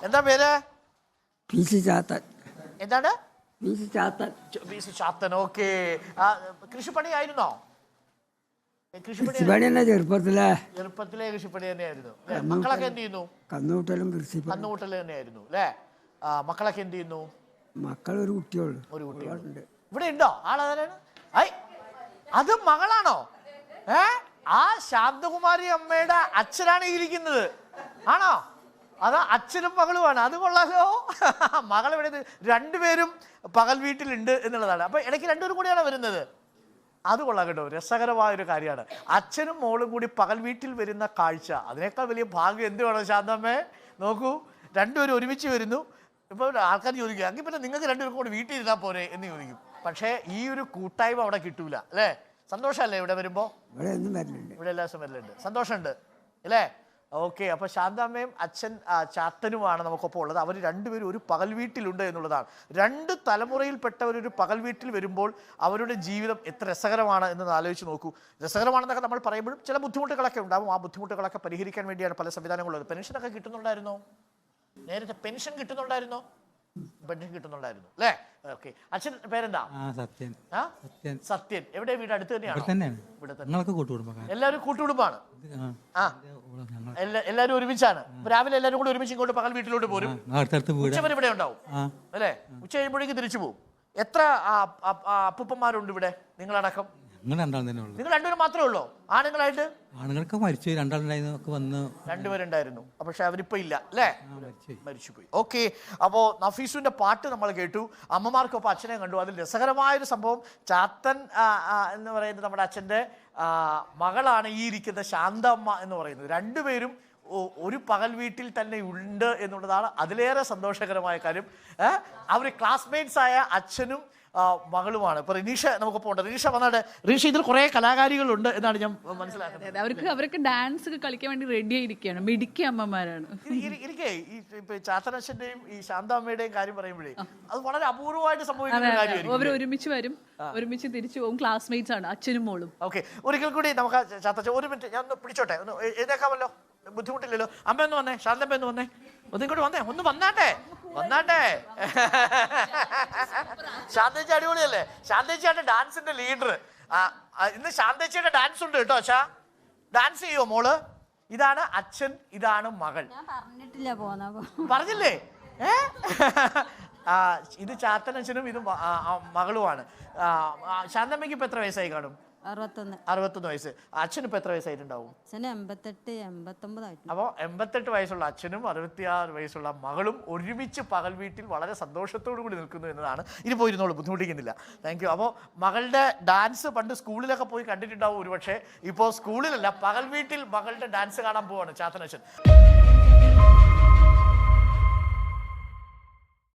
എന്താ പേര്? ചാത്തൻ. എന്താണ്? ചാത്തൻ. ഓക്കെ. കൃഷിപ്പണി ആയിരുന്നോ? ചെറുപ്പത്തിലെ കൃഷിപ്പണി തന്നെയായിരുന്നു. മക്കളൊക്കെ എന്ത് ചെയ്യുന്നു? കന്നുകൂട്ടലും കന്നുകൂട്ടൽ തന്നെയായിരുന്നു അല്ലേ? മക്കളൊക്കെ എന്ത് ചെയ്യുന്നു? മക്കൾ ഒരു കുട്ടിയുള്ളൂ. ഒരു കുട്ടിയുണ്ട്. ഇവിടെ ഉണ്ടോ ആളാരാണ്? അത് മകളാണോ? ആ ശാന്തകുമാരി അമ്മയുടെ അച്ഛനാണ് ഇരിക്കുന്നത്. ആണോ? അത് അച്ഛനും മകളുമാണ്. അത് കൊള്ളാലോ. മകൾ ഇവിടെ രണ്ടുപേരും പകൽ വീട്ടിലുണ്ട് എന്നുള്ളതാണ്. അപ്പൊ ഇടയ്ക്ക് രണ്ടുപേരും കൂടിയാണ് വരുന്നത്. അത് കൊള്ളാം കേട്ടോ, രസകരമായൊരു കാര്യമാണ്. അച്ഛനും മോളും കൂടി പകൽ വീട്ടിൽ വരുന്ന കാഴ്ച, അതിനേക്കാൾ വലിയ ഭാഗ്യം എന്ത് വേണം ശാന്തമ്മേ? നോക്കൂ, രണ്ടുപേരും ഒരുമിച്ച് വരുന്നു. ഇപ്പോൾ ആൾക്കാർ ചോദിക്കുക, എങ്കിൽ പിന്നെ നിങ്ങൾക്ക് രണ്ടുപേരും കൂടി വീട്ടിൽ ഇരുന്നാൽ പോരെ എന്ന് ചോദിക്കും. പക്ഷേ ഈ ഒരു കൂട്ടായ്മ അവിടെ കിട്ടൂല അല്ലേ? സന്തോഷമല്ലേ ഇവിടെ വരുമ്പോ? ഇവിടെ എല്ലാ ദിവസവും വരലുണ്ട്, സന്തോഷമുണ്ട് അല്ലേ? ഓക്കെ. അപ്പൊ ശാന്താമ്മയും അച്ഛൻ ചാത്തനുമാണ് നമുക്കൊപ്പം ഉള്ളത്. അവർ രണ്ടുപേരും ഒരു പകൽ വീട്ടിലുണ്ട് എന്നുള്ളതാണ്. രണ്ട് തലമുറയിൽപ്പെട്ടവരൊരു പകൽ വീട്ടിൽ വരുമ്പോൾ അവരുടെ ജീവിതം എത്ര രസകരമാണ് എന്ന് ആലോചിച്ച് നോക്കൂ. രസകരമാണെന്നൊക്കെ നമ്മൾ പറയുമ്പോഴും ചില ബുദ്ധിമുട്ടുകളൊക്കെ ഉണ്ടാവും. ആ ബുദ്ധിമുട്ടുകളൊക്കെ പരിഹരിക്കാൻ വേണ്ടിയാണ് പല സംവിധാനങ്ങളുള്ളത്. പെൻഷനൊക്കെ കിട്ടുന്നുണ്ടായിരുന്നോ? നേരത്തെ പെൻഷൻ കിട്ടുന്നുണ്ടായിരുന്നോ? പെൻഷൻ കിട്ടുന്നുണ്ടായിരുന്നു അല്ലേ? ഓക്കെ. അച്ഛൻ പേരെന്താ? സത്യൻ. എവിടെ വീട്? അടുത്ത് തന്നെയാണ്? എല്ലാവരും കൂട്ടുകുടുംബാണ്. എല്ലാവരും ഒരുമിച്ചാണ്. രാവിലെ എല്ലാവരും കൂടി ഒരുമിച്ച് ഇങ്ങോട്ട് പകൽ വീട്ടിലോട്ട് പോരും. ഉച്ചവരെ ഇവിടെ ഉണ്ടാവും അല്ലേ? ഉച്ച കഴിയുമ്പോഴേക്ക് തിരിച്ചു പോകും. എത്ര അപ്പൂപ്പന്മാരുണ്ട് ഇവിടെ നിങ്ങളടക്കം? നിങ്ങൾ രണ്ടുപേരും മാത്രമേ ഉള്ളൂ ആണുങ്ങളായിട്ട്? ആണുങ്ങൾക്ക് മരിച്ചു, രണ്ടുപേരുണ്ടായിരുന്നു. പക്ഷെ അവരിപ്പോ ഇല്ല അല്ലേ? മരിച്ചുപോയി. ഓക്കെ. അപ്പോ നഫീസുവിന്റെ പാട്ട് നമ്മൾ കേട്ടു. അമ്മമാർക്കൊപ്പം അച്ഛനെ കണ്ടു. അതിൽ രസകരമായൊരു സംഭവം, ചാത്തൻ എന്ന് പറയുന്നത് നമ്മുടെ അച്ഛൻ്റെ മകളാണ് ഈ ഇരിക്കുന്ന ശാന്തമ്മ എന്ന് പറയുന്നത്. രണ്ടുപേരും ഒരു പകൽ വീട്ടിൽ തന്നെ ഉണ്ട് എന്നുള്ളതാണ് അതിലേറെ സന്തോഷകരമായ കാര്യം. അവർ ക്ലാസ്മേറ്റ്സ് ആയ അച്ഛനും മകളുമാണ്. ഇപ്പൊ റിനീഷ നമുക്ക് പോകണ്ട. റിനീഷ വന്നാട്ടെ. റിനീഷ, ഇതിൽ കുറെ കലാകാരികളുണ്ട് എന്നാണ് ഞാൻ മനസ്സിലാക്കുന്നത്. അവർക്ക് ഡാൻസ് ഒക്കെ കളിക്കാൻ വേണ്ടി റെഡി ആയിരിക്കുകയാണ്. മിടുക്കി അമ്മമാരാണ്. എനിക്ക് ഈ ചാത്തനച്ഛന്റെയും ഈ ശാന്താമ്മയുടെയും കാര്യം പറയുമ്പോഴേ അത് വളരെ അപൂർവമായിട്ട് സംഭവിക്കുന്ന കാര്യമായിരിക്കും. അവർ ഒരുമിച്ച് വരും, ഒരുമിച്ച് തിരിച്ചു പോകും. ക്ലാസ്മേറ്റ്സ് ആണ് അച്ഛനും മോളും. ഓക്കെ. ഒരിക്കൽ കൂടി നമുക്ക് ചാത്തച്ഛൻ ഒരു മിനിറ്റ് ഞാൻ ഒന്ന് പിടിച്ചോട്ടെ, ഒന്ന് എഴുതേക്കാമല്ലോ, ബുദ്ധിമുട്ടില്ലല്ലോ. അമ്മ ഒന്ന് വന്നേ, ശാന്തമ്മ ഒന്ന് വന്നേ, ഒന്നിങ്ങോട്ട് വന്നേ, ഒന്ന് വന്നാട്ടെ. ശാന്തേച്ചി അടിപൊളിയല്ലേ? ശാന്തേച്ചിയാണ് ഡാൻസിന്റെ ലീഡർ. ഇന്ന് ശാന്തേച്ചിയുടെ ഡാൻസ് ഉണ്ട് കേട്ടോ. അച്ഛാ ഡാൻസ് ചെയ്യോ മോള്? ഇതാണ് അച്ഛൻ, ഇതാണ് മകൾ. പറഞ്ഞില്ലേ? ഇത് ചാത്തനച്ഛനും ഇത് മകളുമാണ്. ശാന്തമ്മയ്ക്ക് ഇപ്പൊ എത്ര വയസ്സായി കാണും? 61 വയസ്സ്. അച്ഛന് ഇപ്പൊ എത്ര വയസ്സായിട്ടുണ്ടാവും? 88-89. അപ്പോൾ 88 വയസ്സുള്ള അച്ഛനും 66 വയസ്സുള്ള മകളും ഒരുമിച്ച് പകൽ വീട്ടിൽ വളരെ സന്തോഷത്തോടു കൂടി നിൽക്കുന്നു എന്നതാണ്. ഇനി പോയിരുന്നോളൂ, ബുദ്ധിമുട്ടിക്കുന്നില്ല. Thank you. അപ്പോൾ മകളുടെ ഡാൻസ് പണ്ട് സ്കൂളിലൊക്കെ പോയി കണ്ടിട്ടുണ്ടാവും ഒരുപക്ഷെ. ഇപ്പോൾ സ്കൂളിലല്ല, പകൽ വീട്ടിൽ മകളുടെ ഡാൻസ് കാണാൻ പോവാണ് ചാത്തനച്ഛൻ.